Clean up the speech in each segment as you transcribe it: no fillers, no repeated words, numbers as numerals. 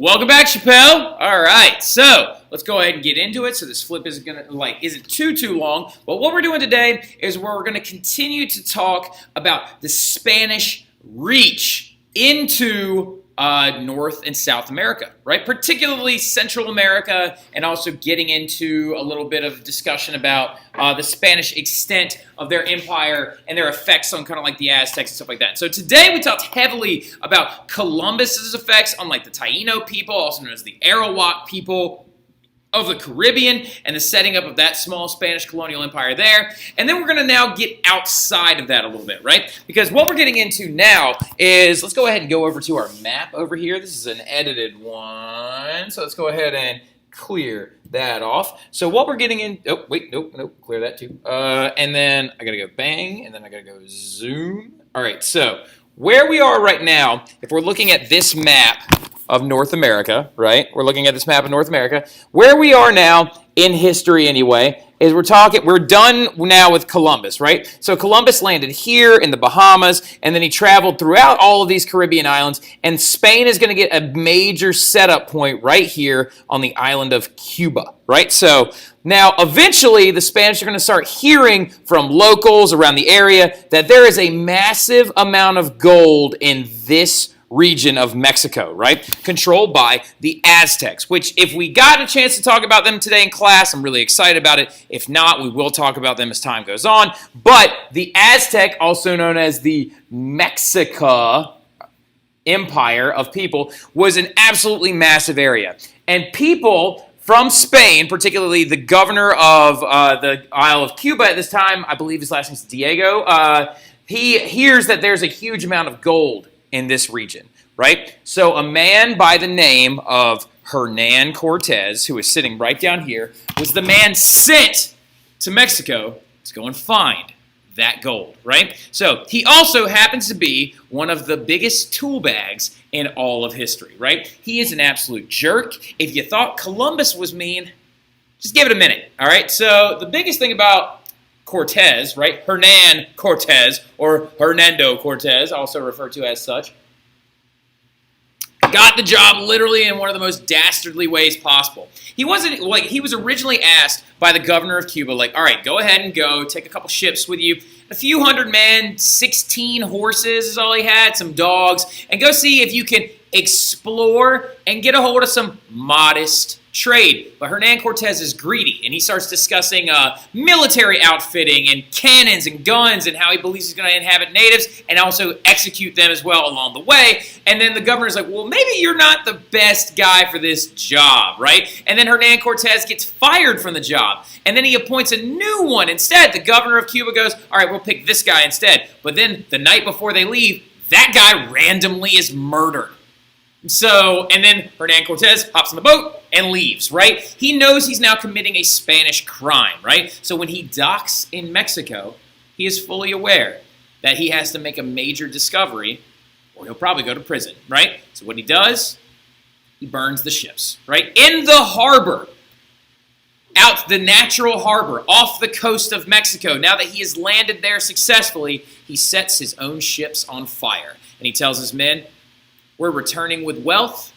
Welcome back, Chappelle. All right, so let's go ahead and get into it. So this flip isn't too long. But what we're doing today is we're gonna continue to talk about the Spanish reach into North and South America, right? Particularly Central America, and also getting into a little bit of discussion about the Spanish extent of their empire and their effects on kind of like the Aztecs and stuff like that. So today we talked heavily about Columbus's effects on like the Taino people, also known as the Arawak people of the Caribbean, and the setting up of that small Spanish colonial empire there. And then we're going to now get outside of that a little bit, right? Because what we're getting into now is, let's go ahead and go over to our map over here. This is an edited one. So let's go ahead and clear that off. So what we're getting in, oh, wait, nope, clear that too. And then I got to go bang, and then I got to go zoom. All right, so where we are right now, if we're looking at this map of North America, right? We're looking at this map of North America. Where we are now in history anyway is we're done now with Columbus, right? So Columbus landed here in the Bahamas, and then he traveled throughout all of these Caribbean islands, and Spain is going to get a major setup point right here on the island of Cuba, right? So now eventually the Spanish are going to start hearing from locals around the area that there is a massive amount of gold in this region of Mexico, right? Controlled by the Aztecs, which if we got a chance to talk about them today in class, I'm really excited about it. If not, we will talk about them as time goes on. But the Aztec, also known as the Mexica Empire of people, was an absolutely massive area. And people from Spain, particularly the governor of the Isle of Cuba at this time, I believe his last name is Diego, he hears that there's a huge amount of gold in this region, right? So a man by the name of Hernan Cortes, who is sitting right down here, was the man sent to Mexico to go and find that gold, right? So he also happens to be one of the biggest tool bags in all of history, right? He is an absolute jerk. If you thought Columbus was mean, just give it a minute, all right? So the biggest thing about Cortes, right? Hernan Cortes, or Hernando Cortes, also referred to as such, got the job literally in one of the most dastardly ways possible. He was originally asked by the governor of Cuba, like, all right, go ahead and go, take a couple ships with you, a few hundred men, 16 horses is all he had, some dogs, and go see if you can explore and get a hold of some modest trade. But Hernan Cortes is greedy, and he starts discussing military outfitting and cannons and guns and how he believes he's going to inhabit natives and also execute them as well along the way. And then the governor's like, well, maybe you're not the best guy for this job, right? And then Hernan Cortes gets fired from the job, and then he appoints a new one instead. The governor of Cuba goes, all right, we'll pick this guy instead. But then the night before they leave, that guy randomly is murdered. So, and then Hernan Cortes hops on the boat and leaves, right? He knows he's now committing a Spanish crime, right? So when he docks in Mexico, he is fully aware that he has to make a major discovery or he'll probably go to prison, right? So what he does, he burns the ships, right? In the harbor, out the natural harbor, off the coast of Mexico. Now that he has landed there successfully, he sets his own ships on fire. And he tells his men, we're returning with wealth,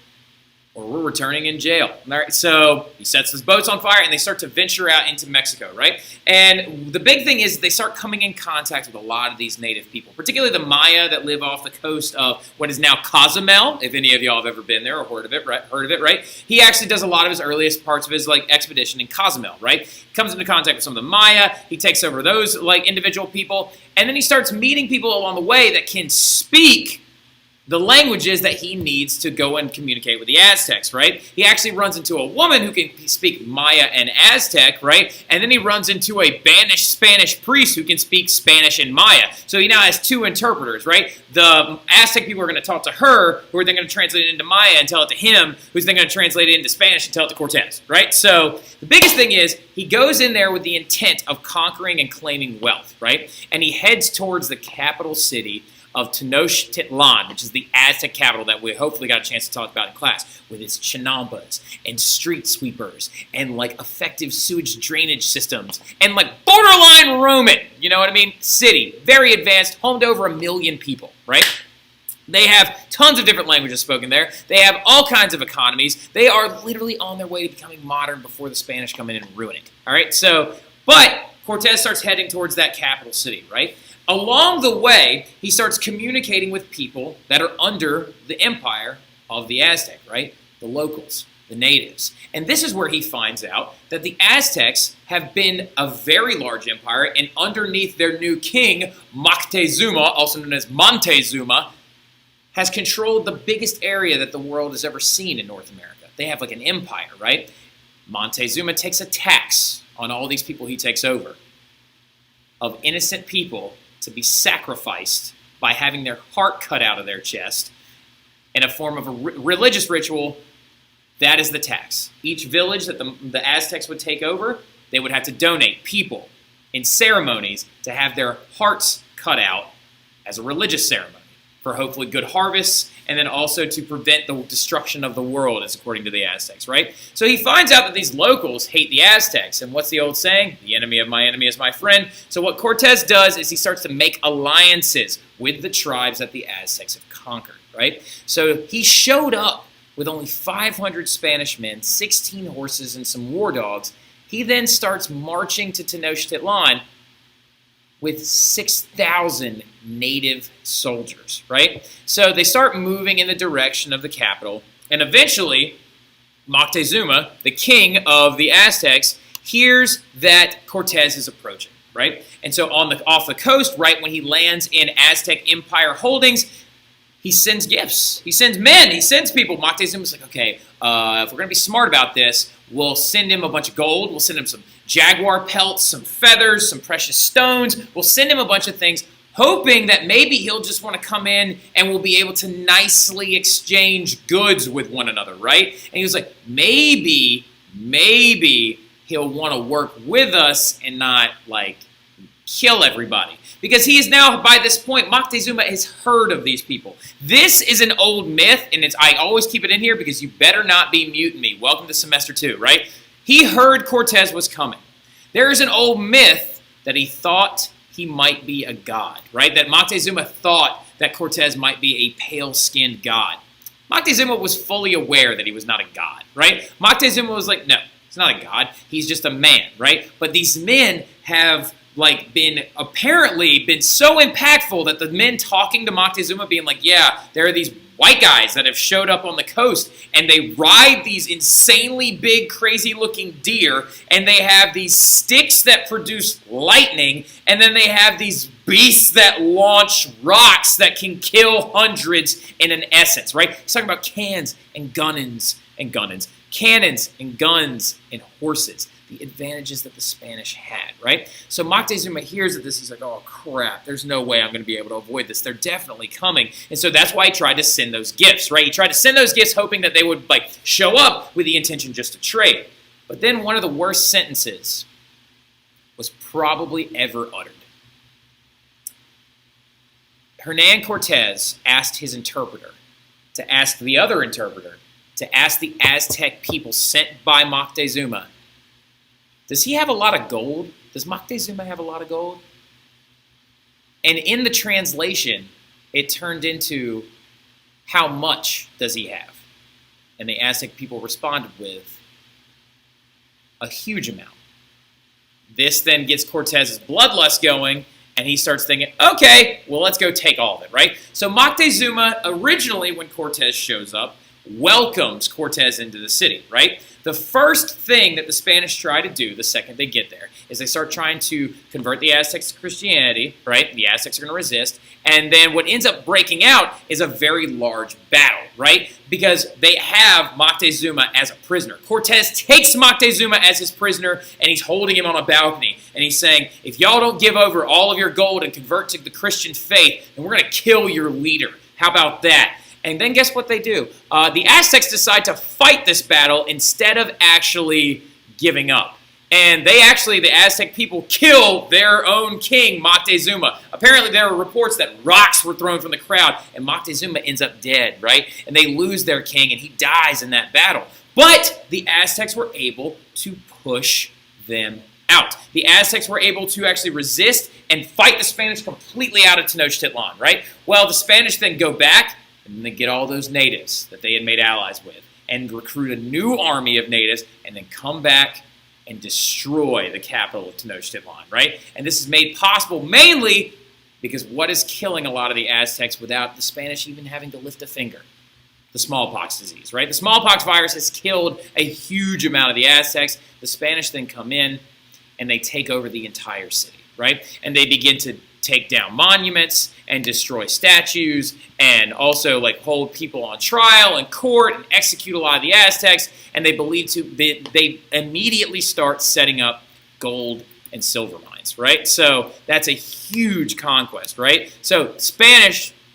or we're returning in jail. All right, so he sets his boats on fire, and they start to venture out into Mexico, right? And the big thing is they start coming in contact with a lot of these native people, particularly the Maya that live off the coast of what is now Cozumel, if any of y'all have ever been there or heard of it, right? He actually does a lot of his earliest parts of his expedition in Cozumel, right? He comes into contact with some of the Maya, he takes over those individual people, and then he starts meeting people along the way that can speak the languages that he needs to go and communicate with the Aztecs, right? He actually runs into a woman who can speak Maya and Aztec, right? And then he runs into a banished Spanish priest who can speak Spanish and Maya. So he now has two interpreters, right? The Aztec people are going to talk to her, who are then going to translate it into Maya and tell it to him, who's then going to translate it into Spanish and tell it to Cortes, right? So the biggest thing is he goes in there with the intent of conquering and claiming wealth, right? And he heads towards the capital city of Tenochtitlan, which is the Aztec capital that we hopefully got a chance to talk about in class, with its chinampas and street sweepers and effective sewage drainage systems and borderline Roman, you know what I mean? City, very advanced, home to over 1 million people, right? They have tons of different languages spoken there. They have all kinds of economies. They are literally on their way to becoming modern before the Spanish come in and ruin it. All right, but Cortes starts heading towards that capital city, right? Along the way, he starts communicating with people that are under the empire of the Aztec, right? The locals, the natives. And this is where he finds out that the Aztecs have been a very large empire, and underneath their new king, Moctezuma, also known as Montezuma, has controlled the biggest area that the world has ever seen in North America. They have like an empire, right? Montezuma takes a tax on all these people he takes over of innocent people to be sacrificed by having their heart cut out of their chest in a form of a religious ritual. That is the tax. Each village that the Aztecs would take over, they would have to donate people in ceremonies to have their hearts cut out as a religious ceremony for hopefully good harvests, and then also to prevent the destruction of the world, as according to the Aztecs, right? So he finds out that these locals hate the Aztecs, and what's the old saying? The enemy of my enemy is my friend. So what Cortes does is he starts to make alliances with the tribes that the Aztecs have conquered, right? So he showed up with only 500 Spanish men, 16 horses, and some war dogs. He then starts marching to Tenochtitlan with 6,000 native soldiers, right? So they start moving in the direction of the capital, and eventually Moctezuma, the king of the Aztecs, hears that Cortes is approaching, right? And so off the coast, right when he lands in Aztec Empire holdings, he sends gifts. He sends men. He sends people. Moctezuma's like, okay, if we're going to be smart about this, we'll send him a bunch of gold. We'll send him some jaguar pelts, some feathers, some precious stones. We'll send him a bunch of things, hoping that maybe he'll just want to come in and we'll be able to nicely exchange goods with one another, right? And he was like, maybe he'll want to work with us and not, like, kill everybody. Because he is now, by this point, Moctezuma has heard of these people. This is an old myth, and I always keep it in here because you better not be muting me. Welcome to semester 2, right? He heard Cortes was coming. There is an old myth that he thought he might be a god, right? That Moctezuma thought that Cortes might be a pale-skinned god. Moctezuma was fully aware that he was not a god, right? Moctezuma was like, no, he's not a god. He's just a man, right? But these men have been so impactful that the men talking to Moctezuma being like, yeah, there are these white guys that have showed up on the coast, and they ride these insanely big, crazy-looking deer, and they have these sticks that produce lightning, and then they have these beasts that launch rocks that can kill hundreds in an essence, right? He's talking about cannons and guns and horses. The advantages that the Spanish had, right? So Moctezuma hears that this, he's like, oh crap, there's no way I'm going to be able to avoid this. They're definitely coming. And so that's why he tried to send those gifts, right? He tried to send those gifts hoping that they would show up with the intention just to trade. But then one of the worst sentences was probably ever uttered. Hernan Cortes asked his interpreter to ask the other interpreter to ask the Aztec people sent by Moctezuma, does he have a lot of gold? Does Moctezuma have a lot of gold? And in the translation, it turned into, how much does he have? And the Aztec people responded with, a huge amount. This then gets Cortez's bloodlust going, and he starts thinking, okay, well, let's go take all of it, right? So Moctezuma, originally, when Cortes shows up, welcomes Cortes into the city, right? The first thing that the Spanish try to do the second they get there is they start trying to convert the Aztecs to Christianity, right? The Aztecs are going to resist. And then what ends up breaking out is a very large battle, right? Because they have Moctezuma as a prisoner. Cortes takes Moctezuma as his prisoner, and he's holding him on a balcony. And he's saying, if y'all don't give over all of your gold and convert to the Christian faith, then we're going to kill your leader. How about that? And then guess what they do? The Aztecs decide to fight this battle instead of actually giving up. And the Aztec people kill their own king, Moctezuma. Apparently there were reports that rocks were thrown from the crowd, and Moctezuma ends up dead, right? And they lose their king, and he dies in that battle. But the Aztecs were able to push them out. The Aztecs were able to actually resist and fight the Spanish completely out of Tenochtitlan, right? Well, the Spanish then go back, and then they get all those natives that they had made allies with and recruit a new army of natives and then come back and destroy the capital of Tenochtitlan, right? And this is made possible mainly because what is killing a lot of the Aztecs without the Spanish even having to lift a finger? The smallpox disease, right? The smallpox virus has killed a huge amount of the Aztecs. The Spanish then come in and they take over the entire city, right? And they begin to take down monuments and destroy statues and also like hold people on trial in court and execute a lot of the Aztecs. And they immediately start setting up gold and silver mines, right? So that's a huge conquest, right? So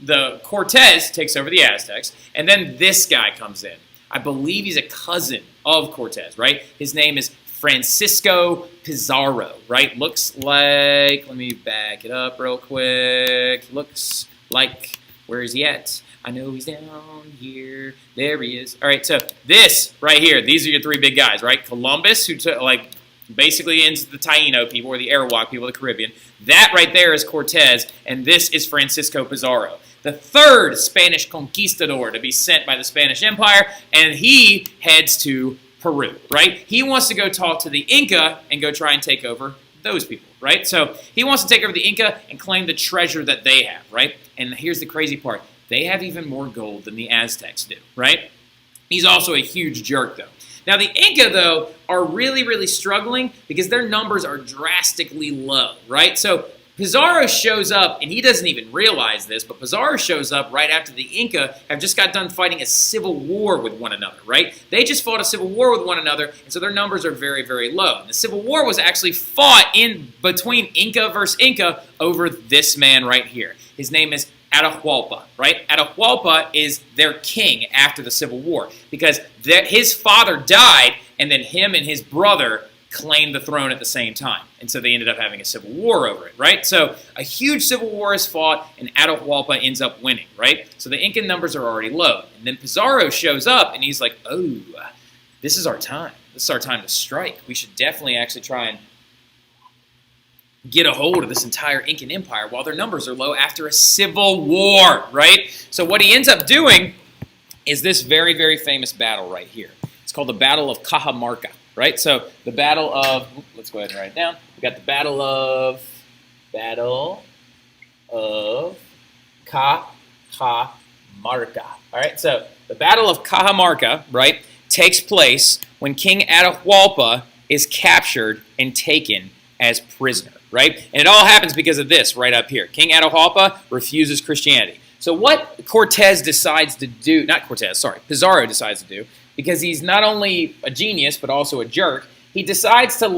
the Cortes takes over the Aztecs, and then this guy comes in. I believe he's a cousin of Cortes, right? His name is Francisco Pizarro, right? Looks like, let me back it up real quick. Looks like, where is he at? I know he's down here. There he is. All right, so this right here, these are your three big guys, right? Columbus, who took, like, basically ends the Taino people, or the Arawak people of the Caribbean. That right there is Cortes, and this is Francisco Pizarro, the third Spanish conquistador to be sent by the Spanish Empire, and he heads to Peru, right? He wants to go talk to the Inca and go try and take over those people, right? So he wants to take over the Inca and claim the treasure that they have, right? And here's the crazy part. They have even more gold than the Aztecs do, right? He's also a huge jerk, though. Now, the Inca, though, are really, really struggling because their numbers are drastically low, right? So Pizarro shows up, and he doesn't even realize this, but Pizarro shows up right after the Inca have just got done fighting a civil war with one another, right? They just fought a civil war with one another, and so their numbers are very, very low. And the civil war was actually fought in between Inca versus Inca over this man right here. His name is Atahualpa, right? Atahualpa is their king after the Civil War because his father died, and then him and his brother claimed the throne at the same time. And so they ended up having a civil war over it, right? So a huge civil war is fought, and Atahualpa ends up winning, right? So the Incan numbers are already low. And then Pizarro shows up, and he's like, oh, this is our time. This is our time to strike. We should definitely actually try and get a hold of this entire Incan Empire while their numbers are low after a civil war, right? So what he ends up doing is this very, very famous battle right here. It's called the Battle of Cajamarca, right? So the Battle of, let's go ahead and write it down. We got the Battle of Cajamarca. All right, so the Battle of Cajamarca, right, takes place when King Atahualpa is captured and taken as prisoner, right? And it all happens because of this right up here. King Atahualpa refuses Christianity. So what Cortes decides to do, Pizarro decides to do, because he's not only a genius but also a jerk, he decides to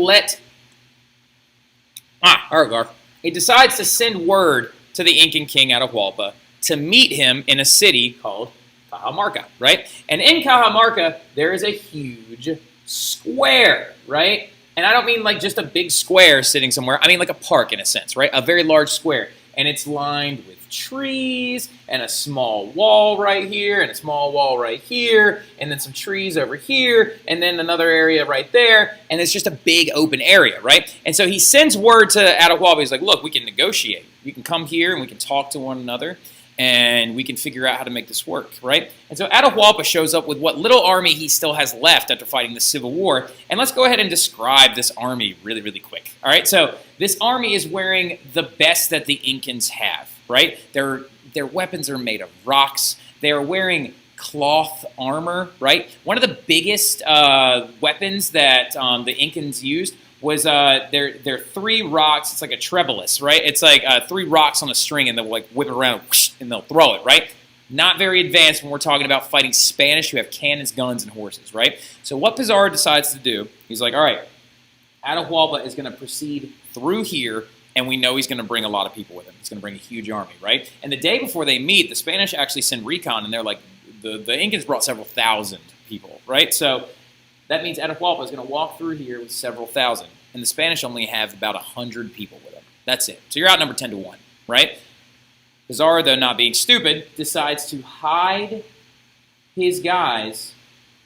he decides to send word to the Incan king Atahualpa to meet him in a city called Cajamarca, right? And in Cajamarca, there is a huge square, right? And I don't mean like just a big square sitting somewhere. I mean like a park in a sense, right? A very large square. And it's lined with trees and a small wall right here and a small wall right here and then some trees over here and then another area right there. And it's just a big open area, right? And so he sends word to Atahualpa. He's like, look, we can negotiate. You can come here and we can talk to one another and we can figure out how to make this work, right? And so Atahualpa shows up with what little army he still has left after fighting the Civil War. And let's go ahead and describe this army really, really quick. All right, so this army is wearing the best that the Incans have, right? Their weapons are made of rocks. They are wearing cloth armor, right? One of the biggest weapons that the Incans used was they're three rocks. It's like a trebolis, right? It's like three rocks on a string, and they'll like whip it around, whoosh, and they'll throw it, right? Not very advanced when we're talking about fighting Spanish who have cannons, guns, and horses, right? So what Pizarro decides to do, he's like, all right, Atahualpa is going to proceed through here, and we know he's going to bring a lot of people with him. He's going to bring a huge army, right? And the day before they meet, the Spanish actually send recon, and they're like, the Incans brought several thousand people, right? So that means Atahualpa is going to walk through here with several thousand, and the Spanish only have about 100 people with them. That's it. So you're outnumbered 10-1, right? Pizarro, though not being stupid, decides to hide his guys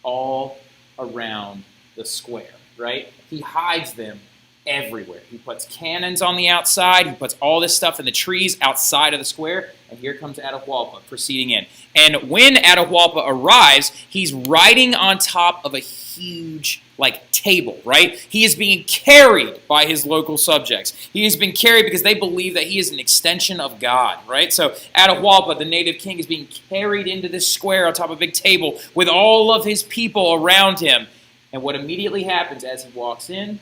all around the square, right? He hides them everywhere. He puts cannons on the outside. He puts all this stuff in the trees outside of the square. And here comes Atahualpa proceeding in. And when Atahualpa arrives, he's riding on top of a huge, table, right? He is being carried by his local subjects. He has been carried because they believe that he is an extension of God, right? So Atahualpa, the native king, is being carried into this square on top of a big table with all of his people around him. And what immediately happens as he walks in,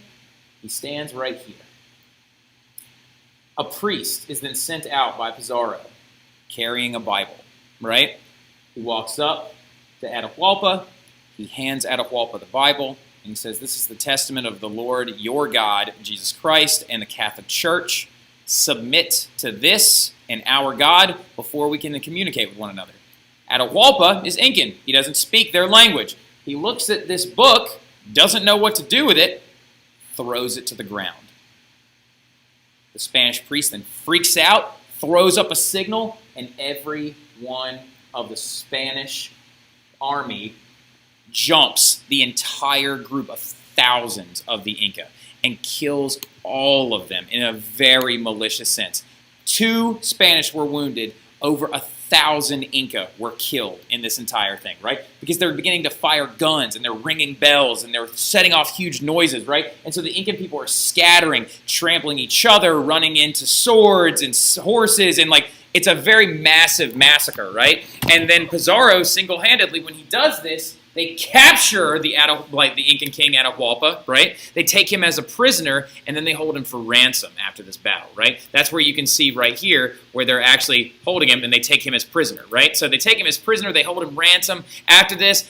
he stands right here. A priest is then sent out by Pizarro carrying a Bible, right? He walks up to Atahualpa. He hands Atahualpa the Bible, and he says, "This is the testament of the Lord your God, Jesus Christ, and the Catholic Church. Submit to this and our God before we can communicate with one another." Atahualpa is Incan. He doesn't speak their language. He looks at this book, doesn't know what to do with it, throws it to the ground. The Spanish priest then freaks out, throws up a signal, and every one of the Spanish army jumps the entire group of thousands of the Inca and kills all of them in a very malicious sense. 2 Spanish were wounded, over 1,000 Inca were killed in this entire thing, right? Because they're beginning to fire guns and they're ringing bells and they're setting off huge noises, right? And so the Incan people are scattering, trampling each other, running into swords and horses, and it's a very massive massacre, right? And then Pizarro single-handedly, when he does this, they capture the Incan king Atahualpa, right? They take him as a prisoner, and then they hold him for ransom after this battle, right? That's where you can see right here where they're actually holding him, and they take him as prisoner, right? So they take him as prisoner, they hold him ransom. After this,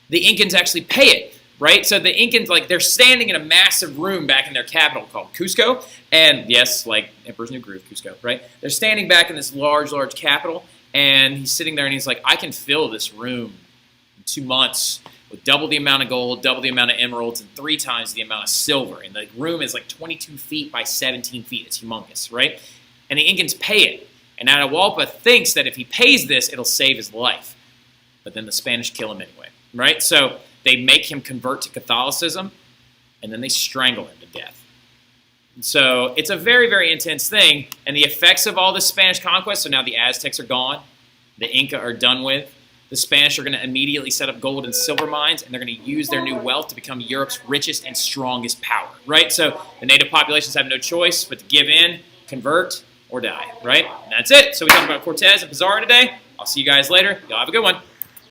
the Incans actually pay it, right? So the Incans, they're standing in a massive room back in their capital called Cusco, and yes, Emperor's New Groove, Cusco, right? They're standing back in this large, large capital, and he's sitting there, and he's like, "I can fill this room 2 months with double the amount of gold, double the amount of emeralds, and 3 times the amount of silver." And the room is 22 feet by 17 feet. It's humongous, right? And the Incans pay it. And Atahualpa thinks that if he pays this, it'll save his life. But then the Spanish kill him anyway, right? So they make him convert to Catholicism, and then they strangle him to death. So it's a very, very intense thing. And the effects of all this Spanish conquest, so now the Aztecs are gone. The Inca are done with. The Spanish are going to immediately set up gold and silver mines, and they're going to use their new wealth to become Europe's richest and strongest power, right? So the native populations have no choice but to give in, convert, or die, right? And that's it. So we talked about Cortes and Pizarro today. I'll see you guys later. Y'all have a good one.